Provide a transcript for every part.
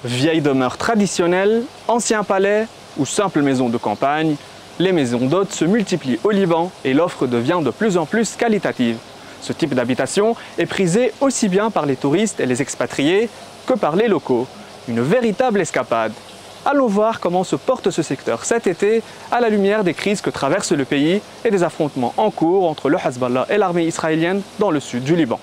Vieilles demeures traditionnelles, anciens palais ou simples maisons de campagne, les maisons d'hôtes se multiplient au Liban et l'offre devient de plus en plus qualitative. Ce type d'habitation est prisé aussi bien par les touristes et les expatriés que par les locaux. Une véritable escapade. Allons voir comment se porte ce secteur cet été à la lumière des crises que traverse le pays et des affrontements en cours entre le Hezbollah et l'armée israélienne dans le sud du Liban.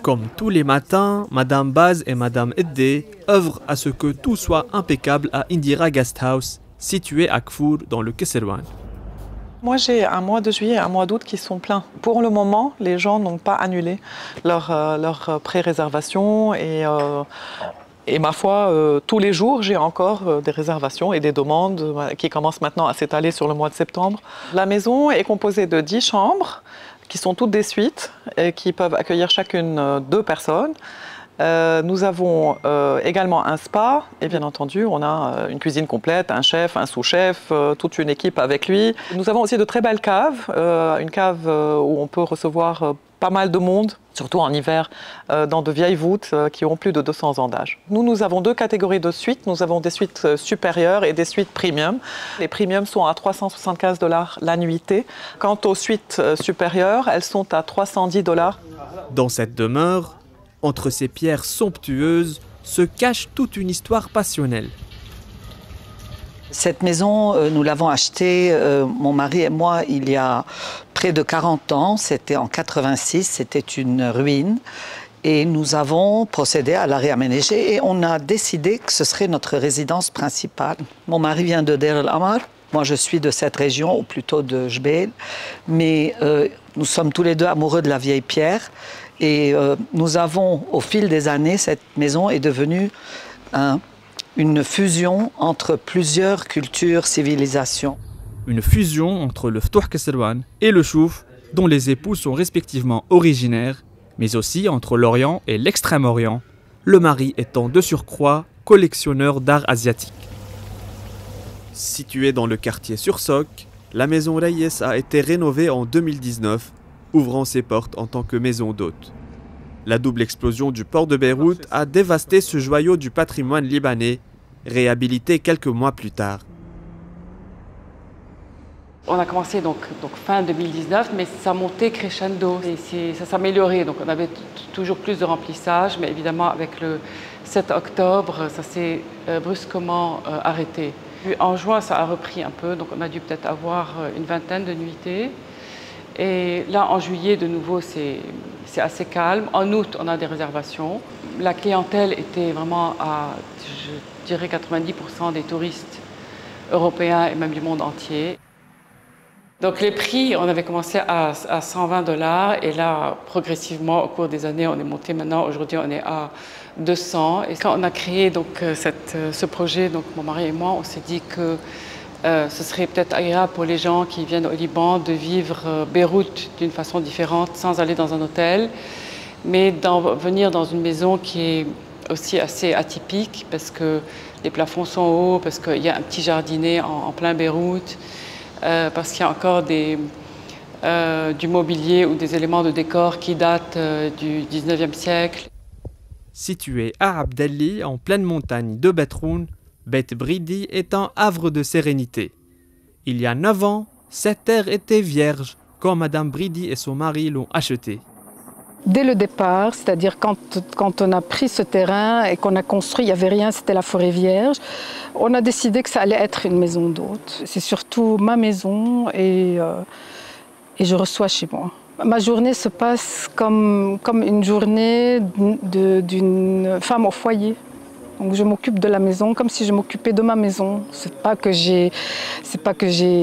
Comme tous les matins, Madame Baz et Madame Eddé œuvrent à ce que tout soit impeccable à Indira Guest House, situé à Kfour dans le Kesserwan. Moi, j'ai un mois de juillet et un mois d'août qui sont pleins. Pour le moment, les gens n'ont pas annulé leur pré-réservation et ma foi, tous les jours, j'ai encore des réservations et des demandes qui commencent maintenant à s'étaler sur le mois de septembre. La maison est composée de 10 chambres qui sont toutes des suites et qui peuvent accueillir chacune 2 personnes. Nous avons également un spa et bien entendu, on a une cuisine complète, un chef, un sous-chef, toute une équipe avec lui. Nous avons aussi de très belles caves, une cave où on peut recevoir pas mal de monde, surtout en hiver, dans de vieilles voûtes qui ont plus de 200 ans d'âge. Nous avons 2 catégories de suites. Nous avons des suites supérieures et des suites premium. Les premiums sont à 375 $ la nuitée. Quant aux suites supérieures, elles sont à 310 $. Dans cette demeure, entre ces pierres somptueuses, se cache toute une histoire passionnelle. Cette maison, nous l'avons achetée, mon mari et moi, il y a près de 40 ans. C'était en 86, c'était une ruine. Et nous avons procédé à la réaménager et on a décidé que ce serait notre résidence principale. Mon mari vient de Deir el-Amar. Moi, je suis de cette région, ou plutôt de Jbeil. Mais nous sommes tous les deux amoureux de la vieille pierre. Et nous avons, au fil des années, cette maison est devenue une fusion entre plusieurs cultures, civilisations. Une fusion entre le Ftouh Kesserwan et le Chouf, dont les époux sont respectivement originaires, mais aussi entre l'Orient et l'Extrême-Orient, le mari étant de surcroît collectionneur d'art asiatique. Située dans le quartier Sursock, la maison Reyes a été rénovée en 2019, ouvrant ses portes en tant que maison d'hôte. La double explosion du port de Beyrouth a dévasté ce joyau du patrimoine libanais, réhabilité quelques mois plus tard. On a commencé donc fin 2019, mais ça montait crescendo et ça s'améliorait. Donc on avait toujours plus de remplissage, mais évidemment avec le 7 octobre, ça s'est brusquement arrêté. Puis en juin, ça a repris un peu, donc on a dû peut-être avoir une vingtaine de nuitées. Et là, en juillet, de nouveau, c'est assez calme. En août, on a des réservations. La clientèle était vraiment à, je dirais, 90% des touristes européens et même du monde entier. Donc les prix, on avait commencé à 120 $ et là, progressivement, au cours des années, on est monté maintenant. Aujourd'hui, on est à 200. Et quand on a créé donc, ce projet, donc mon mari et moi, on s'est dit que ce serait peut-être agréable pour les gens qui viennent au Liban de vivre Beyrouth d'une façon différente, sans aller dans un hôtel, mais venir dans une maison qui est aussi assez atypique parce que les plafonds sont hauts, parce qu'il y a un petit jardinet en plein Beyrouth, parce qu'il y a encore du mobilier ou des éléments de décor qui datent du 19e siècle. Situé à Abdelli, en pleine montagne de Betroun, Beit Bridi est un havre de sérénité. Il y a 9 ans, cette terre était vierge quand Madame Bridi et son mari l'ont achetée. Dès le départ, c'est-à-dire quand on a pris ce terrain et qu'on a construit, il n'y avait rien, c'était la forêt vierge, on a décidé que ça allait être une maison d'hôte. C'est surtout ma maison et je reçois chez moi. Ma journée se passe comme une journée d'une femme au foyer. Donc je m'occupe de la maison comme si je m'occupais de ma maison. C'est pas que j'ai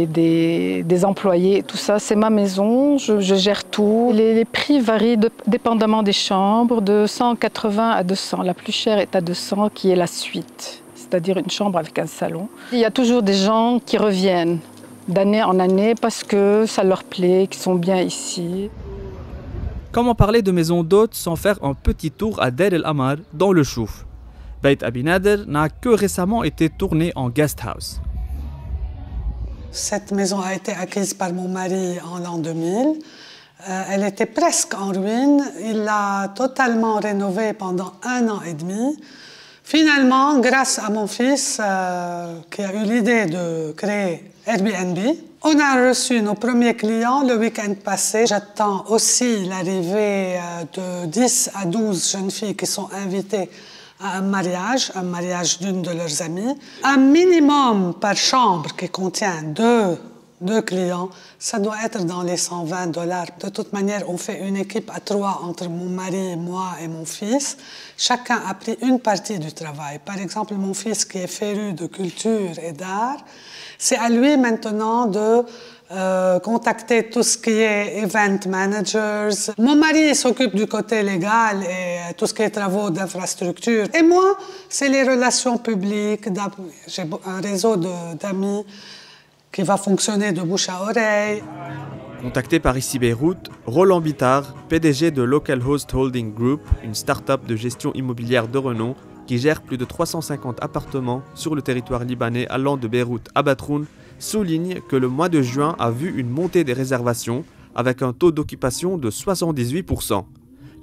des employés et tout ça, c'est ma maison, je gère tout. Les prix varient dépendamment des chambres, de 180 à 200. La plus chère est à 200, qui est la suite, c'est-à-dire une chambre avec un salon. Il y a toujours des gens qui reviennent d'année en année parce que ça leur plaît, qu'ils sont bien ici. Comment parler de maison d'hôtes sans faire un petit tour à Deir el-Amar dans le Chouf? Beit Abi Nader n'a que récemment été tourné en guest house. Cette maison a été acquise par mon mari en l'an 2000. Elle était presque en ruine. Il l'a totalement rénovée pendant 1 an et demi Finalement, grâce à mon fils qui a eu l'idée de créer Airbnb, on a reçu nos premiers clients le week-end passé. J'attends aussi l'arrivée de 10 à 12 jeunes filles qui sont invitées à un mariage d'une de leurs amies. Un minimum par chambre qui contient deux clients, ça doit être dans les $120. De toute manière, on fait une équipe à 3 entre mon mari, moi et mon fils. Chacun a pris une partie du travail. Par exemple, mon fils qui est féru de culture et d'art, c'est à lui maintenant de contacter tout ce qui est event managers. Mon mari s'occupe du côté légal et tout ce qui est travaux d'infrastructure. Et moi, c'est les relations publiques. J'ai un réseau d'amis qui va fonctionner de bouche à oreille. Contacté par ICI Beyrouth, Roland Bittard, PDG de Local Host Holding Group, une start-up de gestion immobilière de renom qui gère plus de 350 appartements sur le territoire libanais allant de Beyrouth à Batroun, souligne que le mois de juin a vu une montée des réservations avec un taux d'occupation de 78%.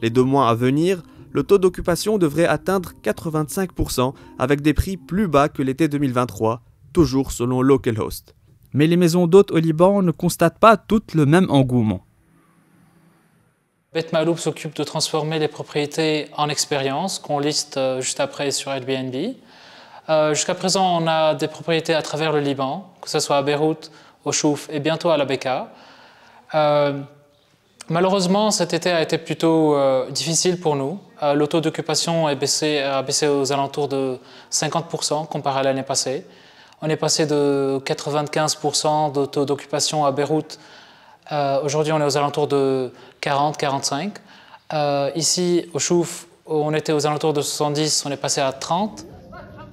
Les 2 mois à venir, le taux d'occupation devrait atteindre 85% avec des prix plus bas que l'été 2023, toujours selon Local Host. Mais les maisons d'hôtes au Liban ne constatent pas toutes le même engouement. Beit Maloub s'occupe de transformer les propriétés en expériences qu'on liste juste après sur Airbnb. Jusqu'à présent, on a des propriétés à travers le Liban, que ce soit à Beyrouth, au Chouf et bientôt à la Bekaa. Malheureusement, cet été a été plutôt difficile pour nous. Le taux d'occupation a baissé aux alentours de 50% comparé à l'année passée. On est passé de 95% de taux d'occupation à Beyrouth. Aujourd'hui, on est aux alentours de 40-45. Ici, au Chouf, on était aux alentours de 70, on est passé à 30.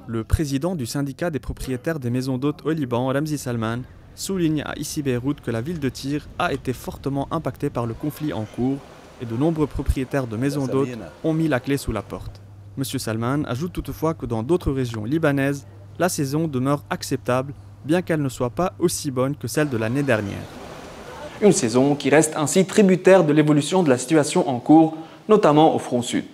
Le président du syndicat des propriétaires des maisons d'hôtes au Liban, Ramzi Salman, souligne à ICI Beyrouth que la ville de Tyr a été fortement impactée par le conflit en cours et de nombreux propriétaires de maisons d'hôtes ont mis la clé sous la porte. M. Salman ajoute toutefois que dans d'autres régions libanaises, la saison demeure acceptable, bien qu'elle ne soit pas aussi bonne que celle de l'année dernière. Une saison qui reste ainsi tributaire de l'évolution de la situation en cours, notamment au front sud.